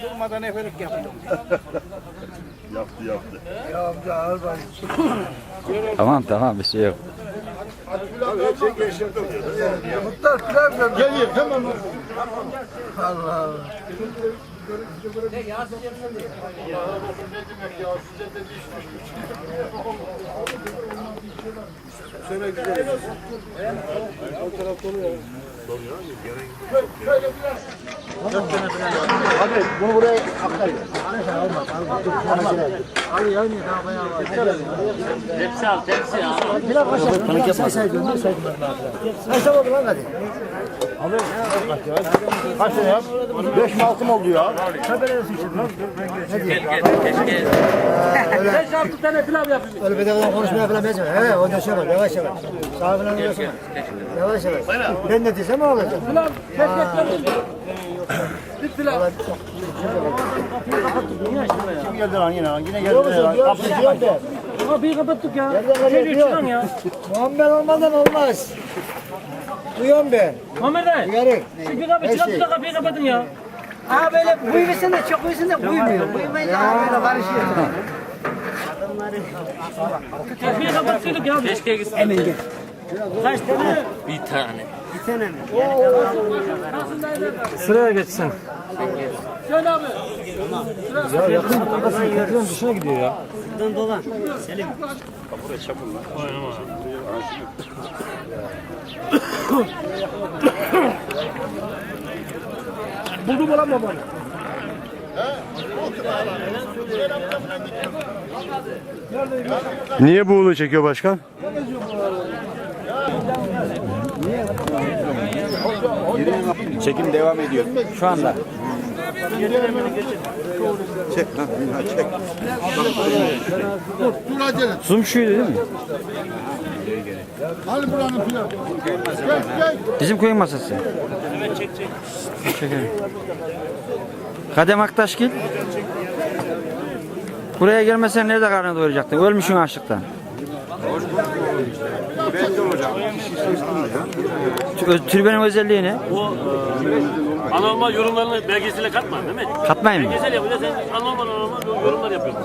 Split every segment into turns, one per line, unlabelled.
Durmadan efelik yaptım.
Yaptı.
Ya amca ağır var.
Tamam bir şey yok.
Muhtar pilav ver.
Geliyor hemen.
Allah Allah. Şöyle güzel. O tarafta oluyor.
Abi bunu buraya aktarıyor.
Tepsi al, tepsi ya.
Pilav kaşar. Sen saydın mı? Kaç oldu lan hadi.
Abi kaç lira ya? 5 mi 6 mı oldu ya?
Keşke. 5-6 tane pilav yapayım.
Öyle bedavadan konuşmaya falan benziyor. He, o da şey var, yavaş yavaş. Sağa falan uğraşma. Yavaş yavaş. Ben ne desem o olacak.
Pilav, keşke. Bir pilav.
Kim geldi lan yine? Yine geldi lan. Kapıyı diyor.
Kapıyı kapattık ya.
Nereden çıkan ya? Muammer olmadan olmaz. Duyuyorum ben.
Muhammed Bey.
Uyarık.
Çünkü kapıyı kapatın ya.
Ha böyle buyursun da çok buyursun da buymuyor. Buymayınca böyle karışıyor.
Kapıyı kapatsaydık ya. Keşke gitsin. Hemen gel. Kaç tane? Bir tane.
Bir tane mi?
Sıraya geçsin. Şöyle abi.
Ya yakın kafasının dışına gidiyor ya.
Buradan dolan. Selim.
Buldum lan babanı.
Niye buğulu çekiyor başkan?
Çekim devam ediyor şu anda.
Çek lan, çek. Dur acele.
Zoom şuydu değil mi?
Al buranın pilavı. Gel.
Bizim koyun masası.
Evet çek.
Çekelim. Kadem Aktaşgil. Buraya gelmesen nerede karnını doyuracaktın? Ölmüşsün açlıktan. Türbenin özelliği ne?
Bu anormal yorumlarını belgesele katma değil mi?
Katmayın mı?
Belgesel yapınca sen anormal yorumlar yapıyorsun.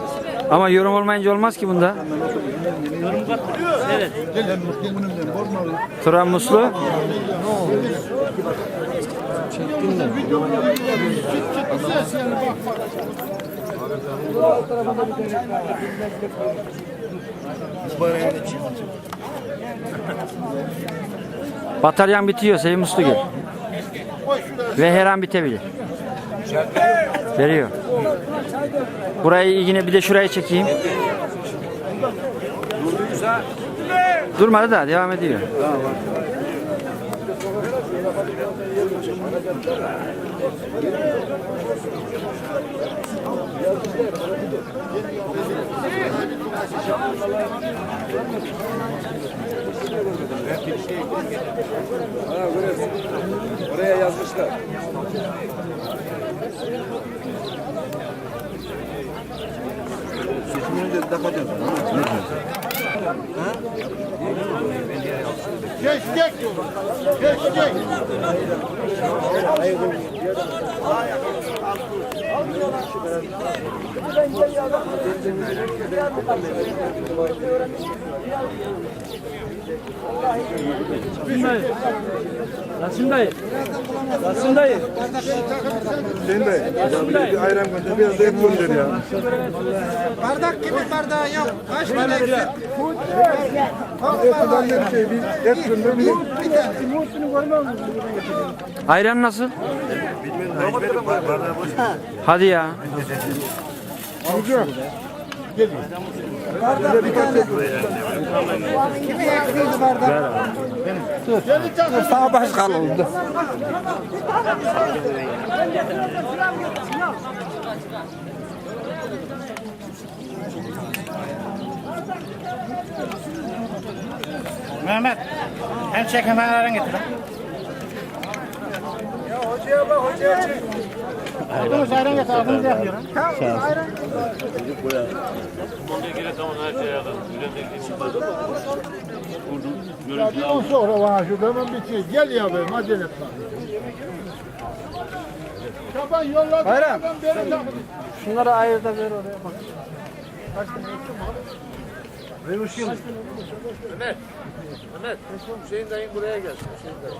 Ama yorum olmayınca olmaz ki bunda.
Yorum katma. Evet.
Turan Muslu. Bataryan bitiyor Sevim Muslugil. Ve her an bitebilir. Veriyor. Burayı yine bir de şurayı çekeyim. Durmadı da devam ediyor.
Oraya yazmışlar.
Seçimini de takacağız. Geç.
Rasim dayı. Rasim dayı.
Hüseyin Bey. Bir ayran gönder, biraz da et gönder ya.
Bardak gibi bardağın yok. Kaç tane eksik?
Etinden de bir şey, bir et gönder, bir
Ayran nasıl? Hadi ya.
Amca. Gel. Burada birkaç et.
Kimi eksiydi bardak?
Sana başkan oldu.
Mehmet. Hem çek hem ayran getir.
Ya hocaya bak, hocaya çek.
Aldınız ayran getir. Aldınız yakıyor.
Tamam, ayran.
Onda gerek ama her şeye yakın.
Ya bir 10 sonra bana şu hemen bitiyor. Gel ya benim acele etme. Bayram. Şunları ayır da ver oraya bak.
Mehmet, Hüseyin dayın buraya gelsin. Hüseyin dayı.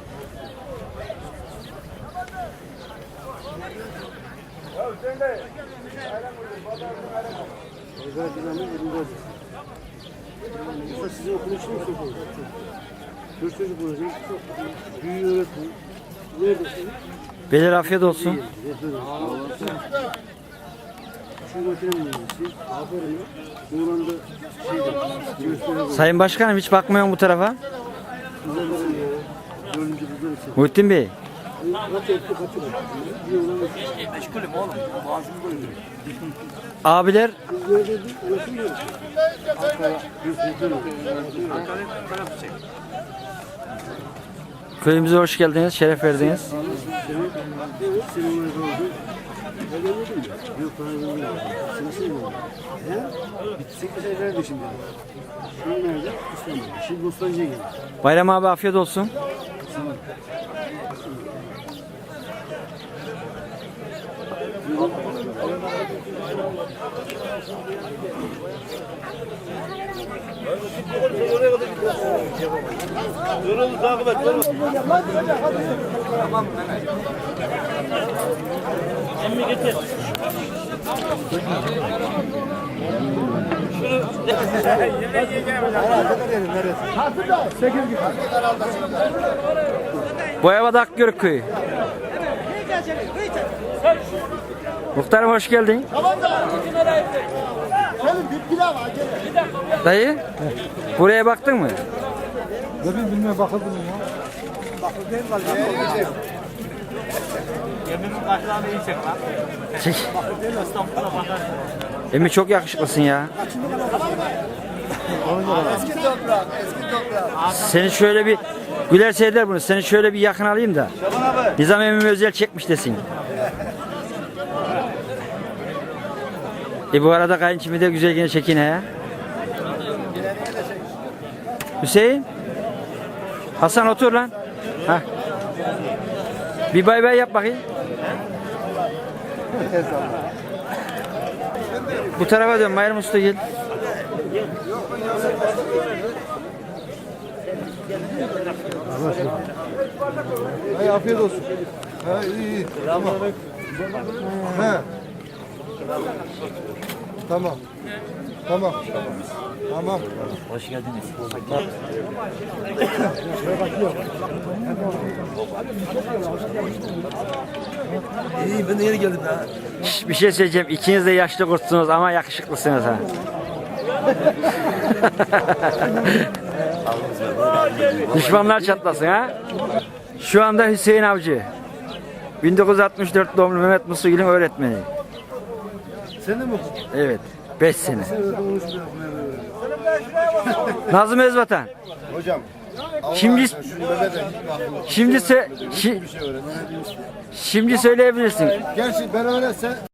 Size okul için mi sokuyoruz? Dört çocuk olacak. Büyüğü öğretmen. Neredesin?
Beyler afiyet olsun.
Şu makine mühendisi. Aferin ya. Oğlan da gösteriyor.
Sayın Başkanım hiç bakmıyorum bu tarafa.
Güzellerin ya. Dördüncü bizden için.
Muhittin Bey.
Kaç etti kaçı var? Bir oğlan meşgulüm oğlum. Bağışını koyuyor.
Abiler
Biz neredeydik? Orası mı? Ankara.
köyümüze hoş geldiniz, şeref verdiniz.
Evet, senin orada oldu. Ben gelmedim ya. Yok, bana gelmedim. Seni sevmiyorum. He? Bittik bir şey verdi şimdi. Şu nerede? İstanbul'da. Şimdi Bostancı'ya geldi.
Bayram abi afiyet olsun.
Emmi getir.
Boyavada Akgörük köyü. Muhtarım hoş geldin. Dayı, buraya baktın mı?
Demin bilmem bakıldı mı ya?
Yemeğin karşılığını iyi çek lan.
Çek.
İstanbul'a bakar.
Emmi çok yakışıklısın ya. Seni şöyle bir güler seyreder bunu. Seni şöyle bir yakın alayım da. Nizam emmimi özel çekmiş desin. Bu arada kayınçimi de güzel yine çekin he. Hüseyin. Hasan otur lan. Hah. Bir bay bay yap bakayım. Bu tarafa dön Bayram Usta gel.
Hay afiyet olsun. Ha iyi. Tamam. He. Tamam. Tamam. Tamam.
Hoş geldiniz.
İyi ben de yeni geldim ya.
Bir şey söyleyeceğim. İkiniz de yaşlı kurtsunuz ama yakışıklısınız ha. Düşmanlar çatlasın ha. Şu anda Hüseyin Avcı. 1964 doğumlu Mehmet Musugil'in öğretmeni.
Sen de mi?
Evet. 5 sene. Nazım Özvatan.
Hocam.
Şimdi
Şimdi
şimdi söyleyebilirsin.
Gerçi ben öylese